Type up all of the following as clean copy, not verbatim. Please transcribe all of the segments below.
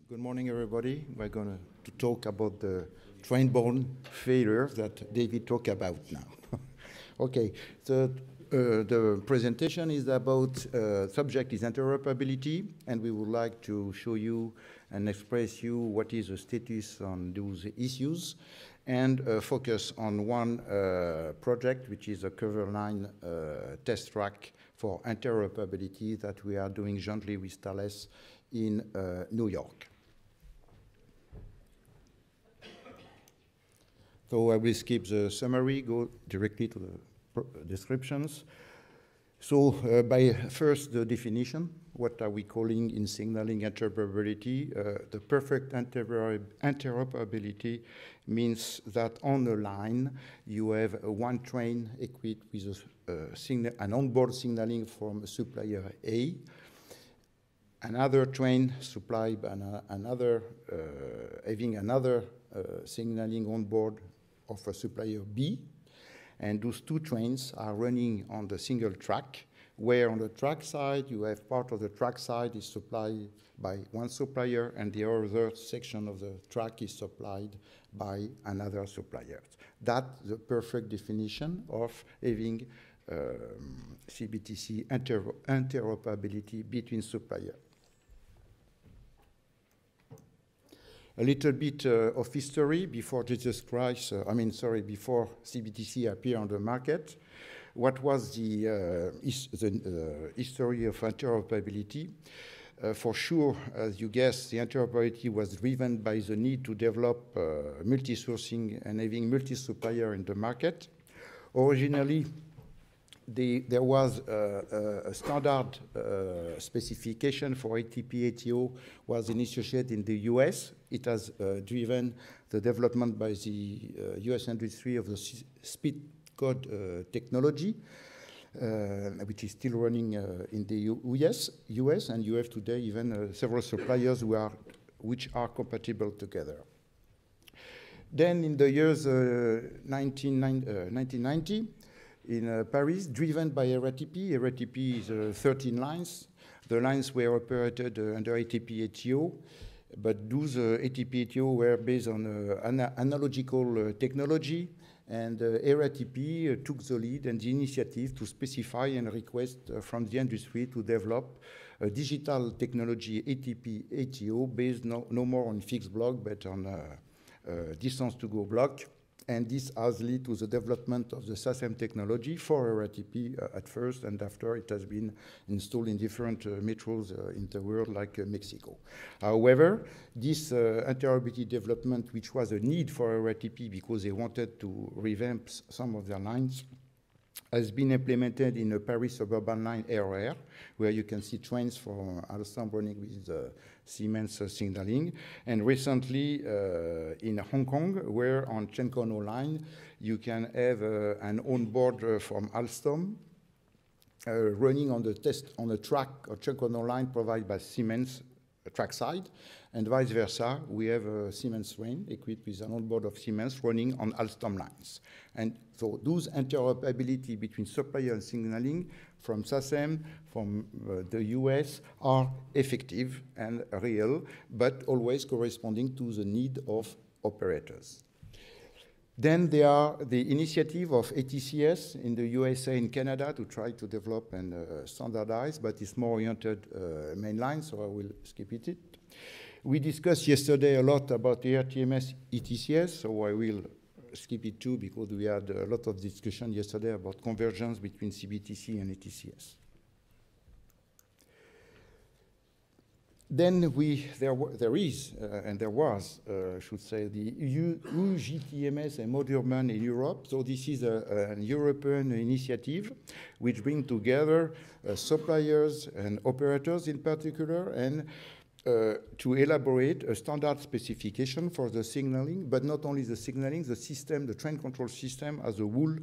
Good morning, everybody. We're going to talk about the train-borne failure that David talked about now. Okay, the presentation is about, subject is interoperability, and we would like to show you and express you what is the status on those issues, and focus on one project, which is a cover line test track for interoperability that we are doing jointly with Thales in New York. So I will skip the summary, go directly to the descriptions. So by first the definition, what are we calling in signaling interoperability? The perfect interoperability means that on the line you have one train equipped with an onboard signaling from supplier A, another train supplied by having another signaling on board of a supplier B, and those two trains are running on the single track, where on the track side you have part of the track side is supplied by one supplier and the other section of the track is supplied by another supplier. That's the perfect definition of having CBTC interoperability between suppliers. A little bit of history before Jesus Christ, before CBTC appeared on the market. What was the history of interoperability? For sure, as you guessed, the interoperability was driven by the need to develop multi-sourcing and having multi-supplier in the market. Originally, there was a standard specification for ATP ATO was initiated in the US. It has driven the development by the US industry of the speed code technology, which is still running in the US, and you have today even several suppliers which are compatible together. Then in the years 1990, in Paris, driven by RATP. RATP is 13 lines. The lines were operated under ATP ATO, but those ATP ATO were based on analogical technology, and RATP took the lead and the initiative to specify and request from the industry to develop a digital technology ATP ATO based no more on fixed block, but on distance to go block. And this has led to the development of the SASM technology for RATP at first, and after it has been installed in different metros in the world, like Mexico. However, this interoperability development, which was a need for RATP because they wanted to revamp some of their lines, has been implemented in a Paris suburban line RR, where you can see trains from Alstom running with Siemens signaling. And recently in Hong Kong, where on Chenkono line, you can have an onboard from Alstom running on the track or Chenkono line provided by Siemens trackside, and vice versa. We have a Siemens train equipped with an onboard of Siemens running on Alstom lines. And so those interoperability between supplier and signaling from SASM, from the US, are effective and real, but always corresponding to the need of operators. Then there are the initiative of ATCS in the USA and Canada to try to develop and standardize, but it's more oriented mainline, so I will skip it. We discussed yesterday a lot about the RTMS ETCS, so I will skip it too, because we had a lot of discussion yesterday about convergence between CBTC and ATCS. Then there was, I should say, the UGTMS and Modurman in Europe. So this is a European initiative which brings together suppliers and operators in particular, and to elaborate a standard specification for the signaling, but not only the signaling, the system, the train control system as a whole.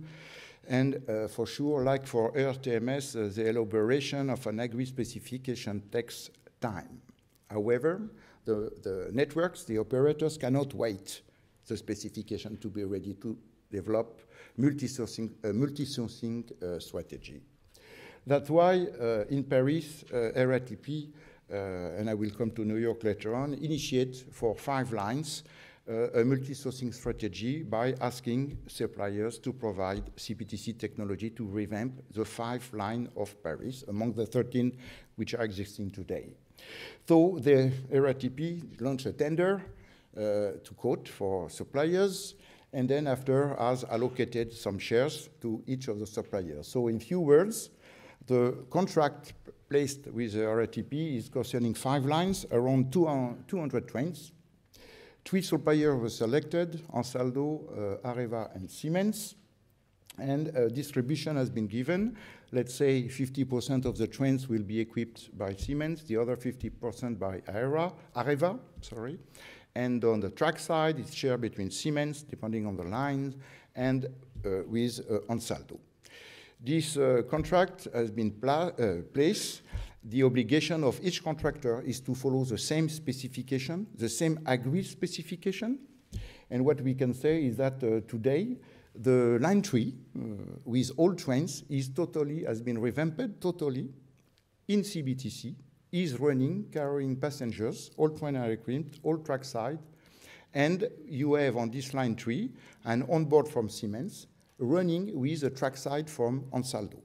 And for sure, like for RTMS, the elaboration of an agreed specification takes time. However, the networks, the operators cannot wait the specification to be ready to develop multi-sourcing strategy. That's why in Paris, RATP and I will come to New York later on, initiate for 5 lines a multi-sourcing strategy by asking suppliers to provide CBTC technology to revamp the 5 lines of Paris among the 13 which are existing today. So the RATP launched a tender to quote for suppliers, and then after has allocated some shares to each of the suppliers. So in few words, the contract placed with the RATP is concerning 5 lines, around 200 trains. 3 suppliers were selected, Ansaldo, Areva, and Siemens. And distribution has been given. Let's say 50% of the trains will be equipped by Siemens, the other 50% by Areva. And on the track side, it's shared between Siemens, depending on the lines, and with Ansaldo. This contract has been placed. The obligation of each contractor is to follow the same specification, the same agreed specification. And what we can say is that today, the line 3 with all trains has been revamped totally in CBTC, is running, carrying passengers, all trains are equipped, all track side. And you have on this line 3 an onboard from Siemens running with a track side from Ansaldo.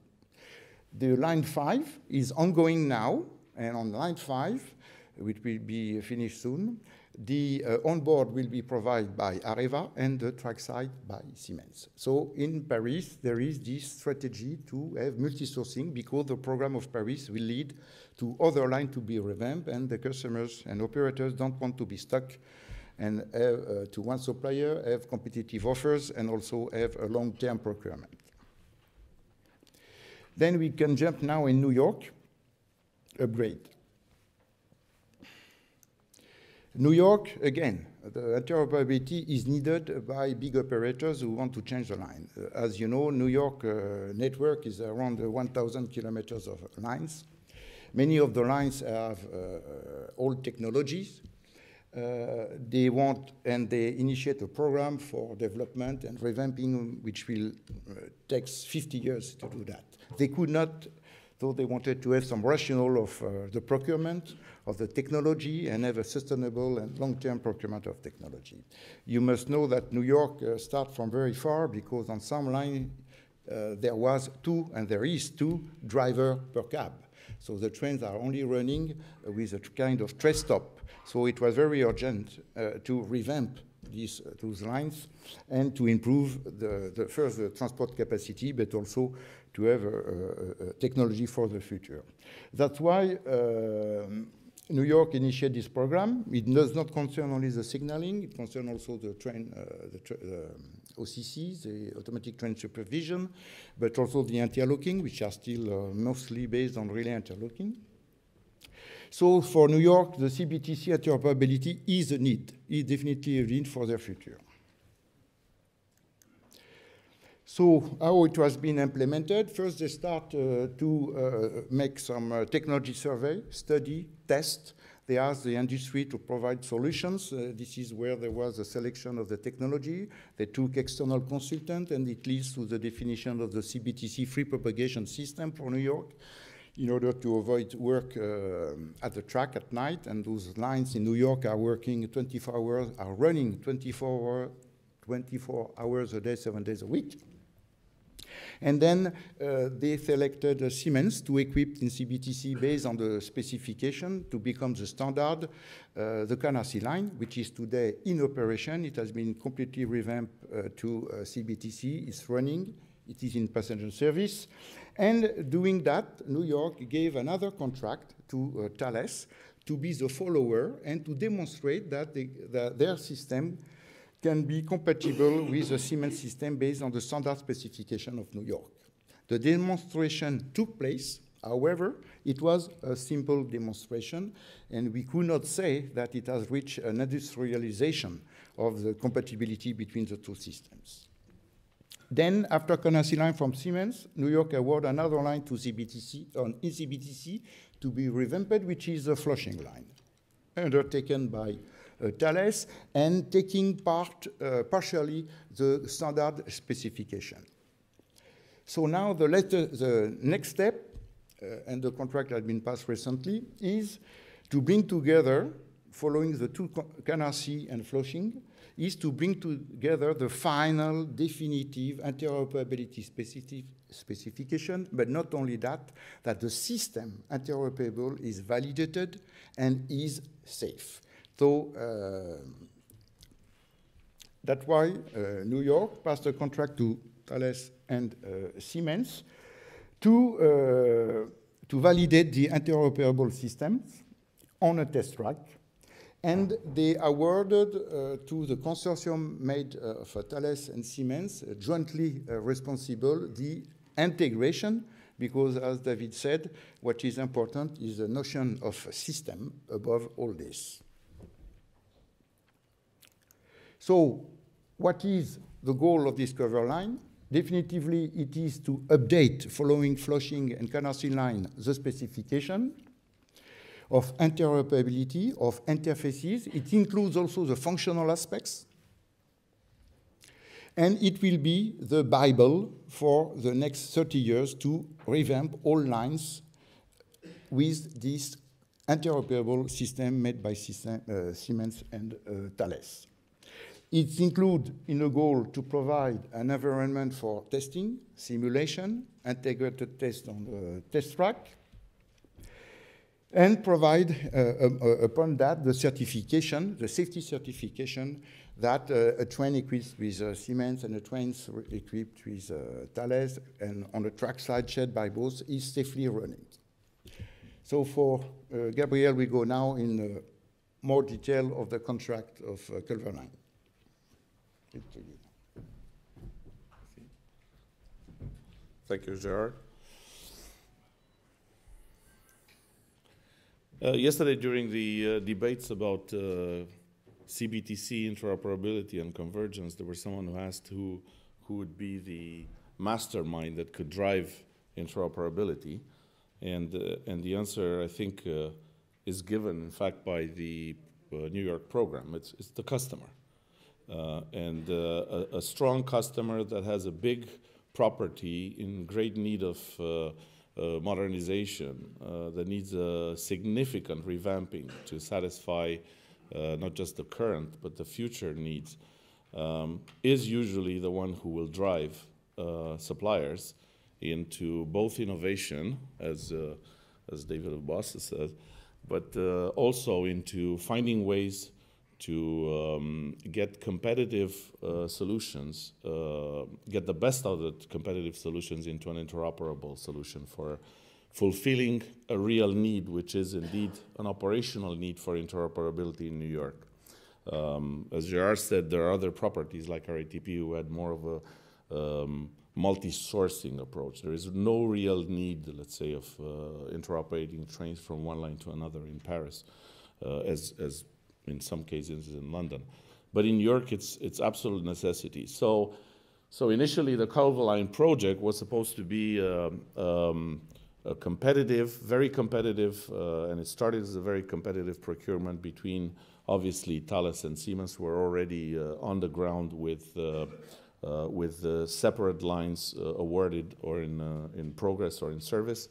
The line 5 is ongoing now, and on line 5, which will be finished soon, the onboard will be provided by Areva and the trackside by Siemens. So in Paris, there is this strategy to have multi-sourcing because the program of Paris will lead to other lines to be revamped, and the customers and operators don't want to be stuck and have, to one supplier, have competitive offers and also have a long-term procurement. Then we can jump now in New York, upgrade. New York, again, the interoperability is needed by big operators who want to change the line. As you know, New York network is around 1,000 kilometers of lines. Many of the lines have old technologies. They want, and they initiate a program for development and revamping, which will take 50 years to do that. They could not, though they wanted to have some rationale of the procurement of the technology and have a sustainable and long-term procurement of technology. You must know that New York starts from very far because on some line there was 2, and there is 2 drivers per cab. So the trains are only running with a kind of train stop. So it was very urgent to revamp those lines and to improve first the transport capacity, but also to have a technology for the future. That's why New York initiated this program. It does not concern only the signaling, it concerns also the train, OCC, the automatic train supervision, but also the interlocking, which are still mostly based on relay interlocking. So for New York, the CBTC interoperability is a need, is definitely a need for their future. So how it was being implemented? First, they start to make some technology survey, study, test. They asked the industry to provide solutions. This is where there was a selection of the technology. They took external consultant, and it leads to the definition of the CBTC free propagation system for New York in order to avoid work at the track at night. And those lines in New York are working 24 hours, are running 24 hours a day, 7 days a week. And then they selected Siemens to equip in CBTC based on the specification to become the standard, the Canarsie line, which is today in operation. It has been completely revamped to CBTC. It's running. It is in passenger service. And doing that, New York gave another contract to Thales to be the follower and to demonstrate that their system can be compatible with the Siemens system based on the standard specification of New York. The demonstration took place. However, it was a simple demonstration, and we could not say that it has reached an industrialization of the compatibility between the 2 systems. Then, after Canarsie line from Siemens, New York awarded another line to CBTC, on CBTC to be revamped, which is the Flushing line, undertaken by Thales, and taking part partially the standard specification. So now the next step, and the contract has been passed recently, is to bring together, following the two Canard C and Flushing, is to bring together the final definitive interoperability specification, but not only that, that the system interoperable is validated and is safe. So that's why New York passed a contract to Thales and Siemens to validate the interoperable systems on a test track. And they awarded to the consortium made of Thales and Siemens, jointly responsible, the integration, because as David said, what is important is the notion of system above all this. So what is the goal of this cover line? Definitively, it is to update, following Flushing and Canard C line, the specification of interoperability, of interfaces. It includes also the functional aspects. And it will be the Bible for the next 30 years to revamp all lines with this interoperable system made by Siemens and Thales. It includes in a goal to provide an environment for testing, simulation, integrated test on the test track, and provide upon that the certification, the safety certification that a train equipped with Siemens and a train equipped with Thales and on the track side shared by both is safely running. So for Gabriel, we go now in more detail of the contract of Culver Line. Thank you, Gerard. Yesterday, during the debates about CBTC, interoperability, and convergence, there was someone who asked who would be the mastermind that could drive interoperability. And the answer, I think, is given, in fact, by the New York program. It's the customer. And a strong customer that has a big property in great need of modernization, that needs a significant revamping to satisfy not just the current but the future needs, is usually the one who will drive suppliers into both innovation, as David Boss says, but also into finding ways to get competitive solutions, get the best out of the competitive solutions into an interoperable solution for fulfilling a real need, which is indeed an operational need for interoperability in New York. As Gerard said, there are other properties like RATP who had more of a multi-sourcing approach. There is no real need, let's say, of interoperating trains from one line to another in Paris, as in some cases in London. But in New York, it's absolute necessity. So initially, the Culver Line project was supposed to be a competitive, very competitive, and it started as a very competitive procurement between, obviously, Thales and Siemens, who were already on the ground with separate lines awarded or in progress or in service.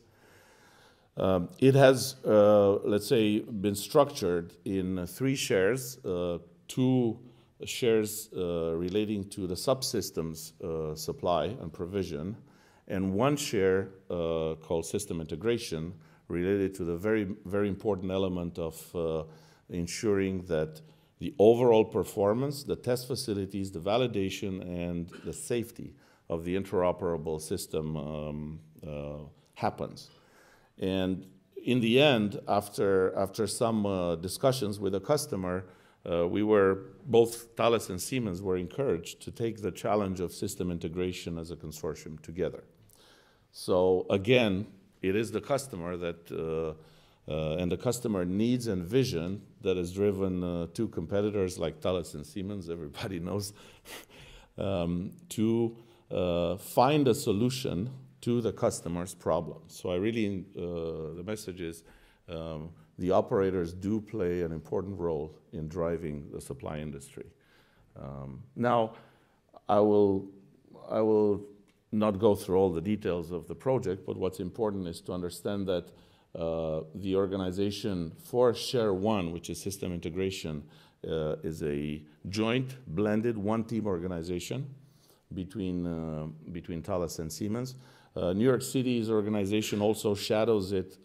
It has, let's say, been structured in 3 shares, 2 shares relating to the subsystems supply and provision, and 1 share called system integration related to the very, very important element of ensuring that the overall performance, the test facilities, the validation, and the safety of the interoperable system happens. And in the end, after some discussions with the customer, both Thales and Siemens were encouraged to take the challenge of system integration as a consortium together. So again, it is the customer that, and the customer needs and vision that has driven 2 competitors like Thales and Siemens, everybody knows, to find a solution to the customer's problem. So I really, the message is the operators do play an important role in driving the supply industry. Now, I will not go through all the details of the project, but what's important is to understand that The organization for Share 1, which is system integration, is a joint, blended, one-team organization between Thales and Siemens. New York City's organization also shadows it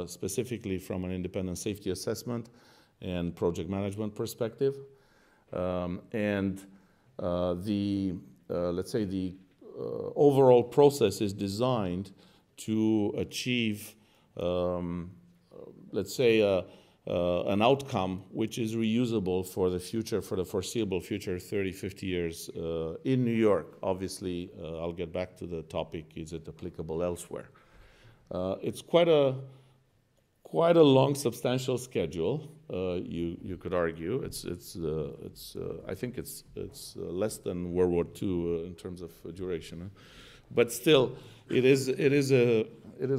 specifically from an independent safety assessment and project management perspective. Let's say the overall process is designed to achieve, let's say, an outcome which is reusable for the future, for the foreseeable future, 30, 50 years in New York. Obviously, I'll get back to the topic, is it applicable elsewhere? It's quite a long, substantial schedule. You could argue I think it's less than World War II in terms of duration, but still, it is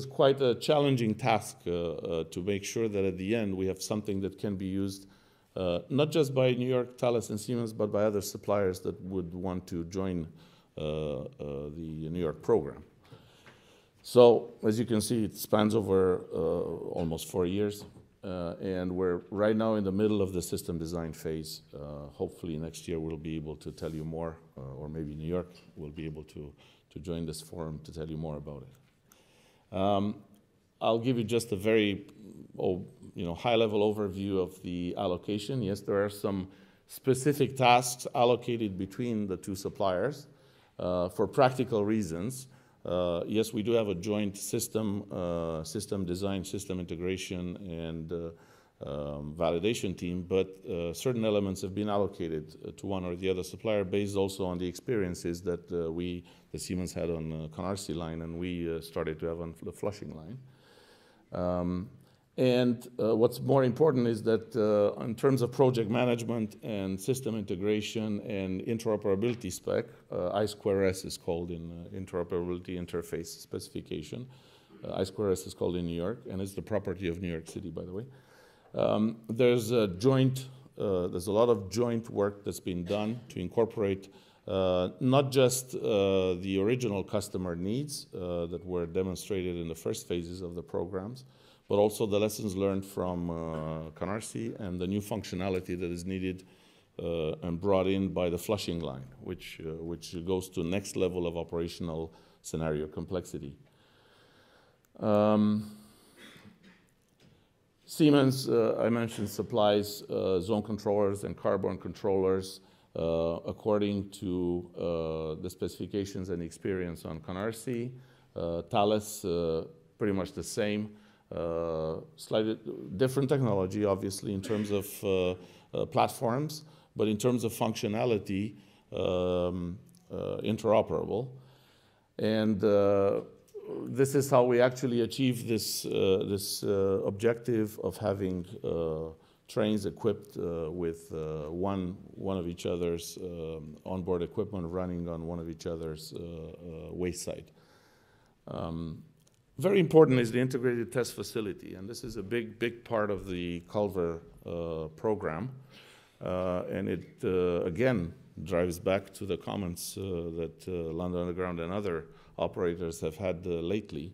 quite a challenging task to make sure that at the end we have something that can be used not just by New York, Thales, and Siemens, but by other suppliers that would want to join the New York program. So, as you can see, it spans over almost 4 years, and we're right now in the middle of the system design phase. Hopefully next year we'll be able to tell you more, or maybe New York will be able to join this forum to tell you more about it. I'll give you just a very high-level overview of the allocation. Yes, there are some specific tasks allocated between the two suppliers for practical reasons. Yes, we do have a joint system design, system integration, and validation team, but certain elements have been allocated to one or the other supplier based also on the experiences that the Siemens had on the Canarsie line, and we started to have on the Flushing line. What's more important is that in terms of project management and system integration and interoperability spec, I2S is called in interoperability interface specification. I2S is called in New York, and it's the property of New York City, by the way. There's a lot of joint work that's been done to incorporate not just the original customer needs that were demonstrated in the first phases of the programs, but also the lessons learned from Canarsie and the new functionality that is needed and brought in by the Flushing line, which goes to next level of operational scenario complexity. Siemens, I mentioned, supplies zone controllers and cardboard controllers according to the specifications and experience on Canarsie. Thales, pretty much the same. Slightly different technology, obviously, in terms of platforms, but in terms of functionality, interoperable. And this is how we actually achieve this objective of having trains equipped with one of each other's onboard equipment running on one of each other's wayside. Very important is the integrated test facility, and this is a big part of the Culver program. And it, again, drives back to the comments that London Underground and other operators have had lately.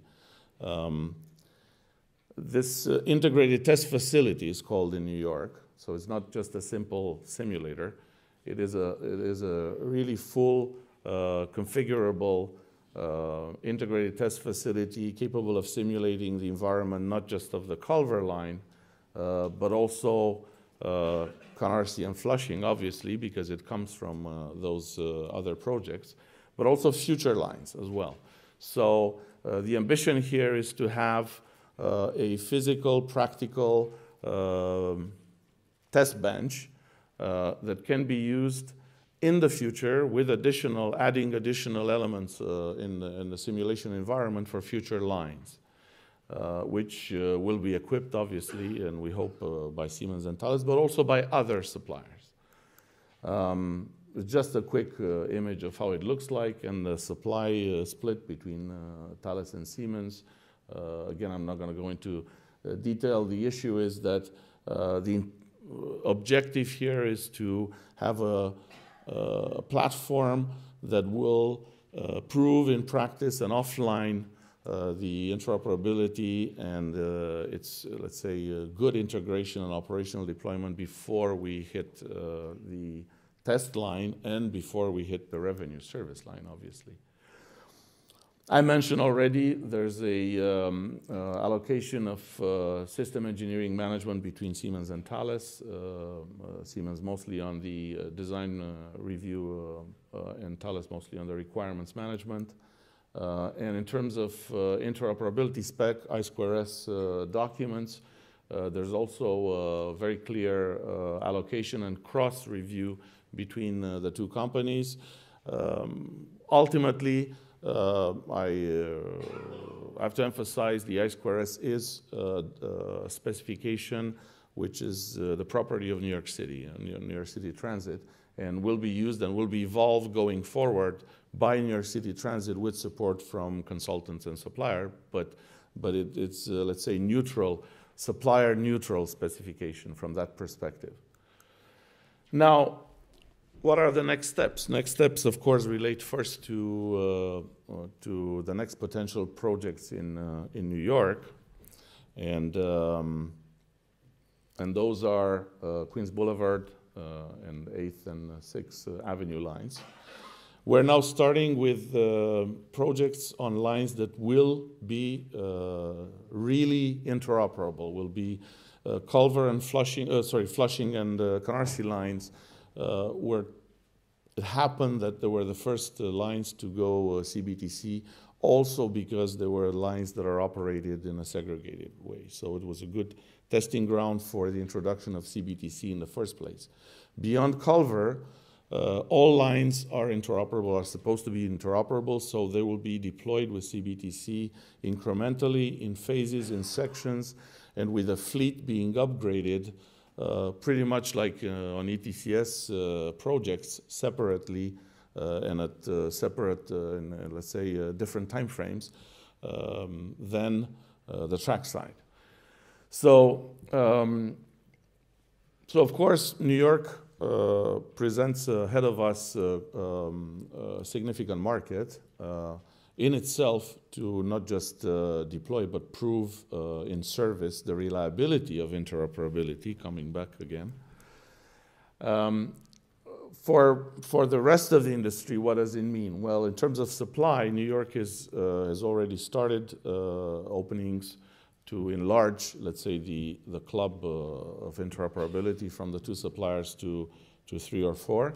This integrated test facility is called in New York, so it's not just a simple simulator. It is a really full, configurable, integrated test facility capable of simulating the environment not just of the Culver line, but also Canarsie and Flushing, obviously, because it comes from those other projects, but also future lines as well. So the ambition here is to have a physical, practical test bench that can be used in the future with adding additional elements in the simulation environment for future lines, which will be equipped, obviously, and we hope by Siemens and Thales, but also by other suppliers. Just a quick image of how it looks like, and the supply split between Thales and Siemens. Again, I'm not going to go into detail. The issue is that the objective here is to have a platform that will prove in practice an offline the interoperability and its, let's say, good integration and operational deployment before we hit the test line and before we hit the revenue service line, obviously. I mentioned already there's a allocation of system engineering management between Siemens and Thales. Siemens mostly on the design review and Thales mostly on the requirements management. And in terms of interoperability spec, I2S documents, there's also a very clear allocation and cross-review between the two companies. Ultimately, I have to emphasize the I2S is a specification which is the property of New York City, New York City Transit, and will be used and will be evolved going forward by New York City Transit with support from consultants and supplier, but it's let's say neutral, supplier neutral specification from that perspective. Now, what are the next steps? Next steps, of course, relate first to the next potential projects in New York, and those are Queens Boulevard and 8th and 6th Avenue lines. We're now starting with projects on lines that will be really interoperable. Will be Culver and Flushing and Canarsie lines. Where it happened that there were the first lines to go CBTC, also because there were lines that are operated in a segregated way. So it was a good testing ground for the introduction of CBTC in the first place. Beyond Culver, all lines are interoperable, are supposed to be interoperable, so they will be deployed with CBTC incrementally, in phases, in sections, and with a fleet being upgraded pretty much like on ETCS projects separately and at separate, let's say, different time frames than the track side. So, so of course, New York presents ahead of us a significant market in itself to not just deploy but prove in service the reliability of interoperability, coming back again. For the rest of the industry, what does it mean? Well, in terms of supply, New York has already started openings to enlarge, let's say, the club of interoperability from the 2 suppliers to 3 or 4.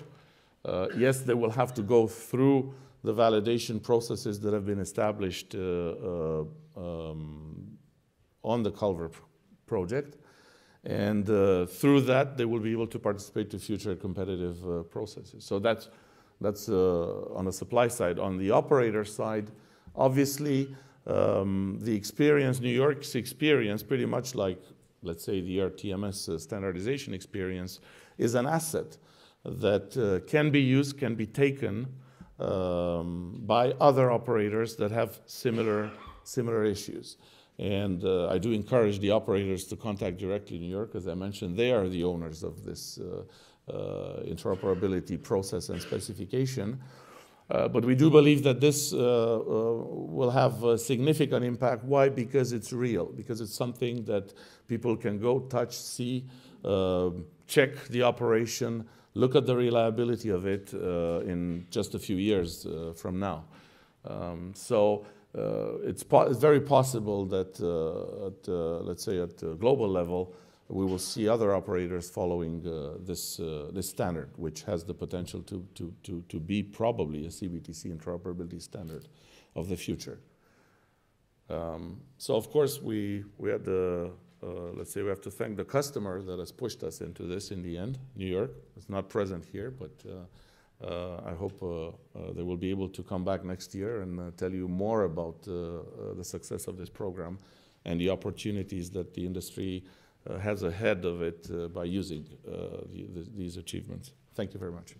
Yes, they will have to go through the validation processes that have been established on the Culver project. And through that, they will be able to participate to future competitive processes. So that's on the supply side. On the operator side, obviously, the experience, New York's experience, pretty much like, let's say, the RTMS standardization experience, is an asset that can be used, can be taken by other operators that have similar issues. And I do encourage the operators to contact directly New York. As I mentioned, they are the owners of this interoperability process and specification. But we do believe that this will have a significant impact. Why? Because it's real, because it's something that people can go, touch, see, check the operation, look at the reliability of it in just a few years from now. So it's very possible that, let's say, at the global level, we will see other operators following this standard, which has the potential to be probably a CBTC interoperability standard of the future. So, of course, we had the, let's say, we have to thank the customer that has pushed us into this in the end. New York is not present here, but I hope they will be able to come back next year and tell you more about the success of this program and the opportunities that the industry has ahead of it by using these achievements. Thank you very much.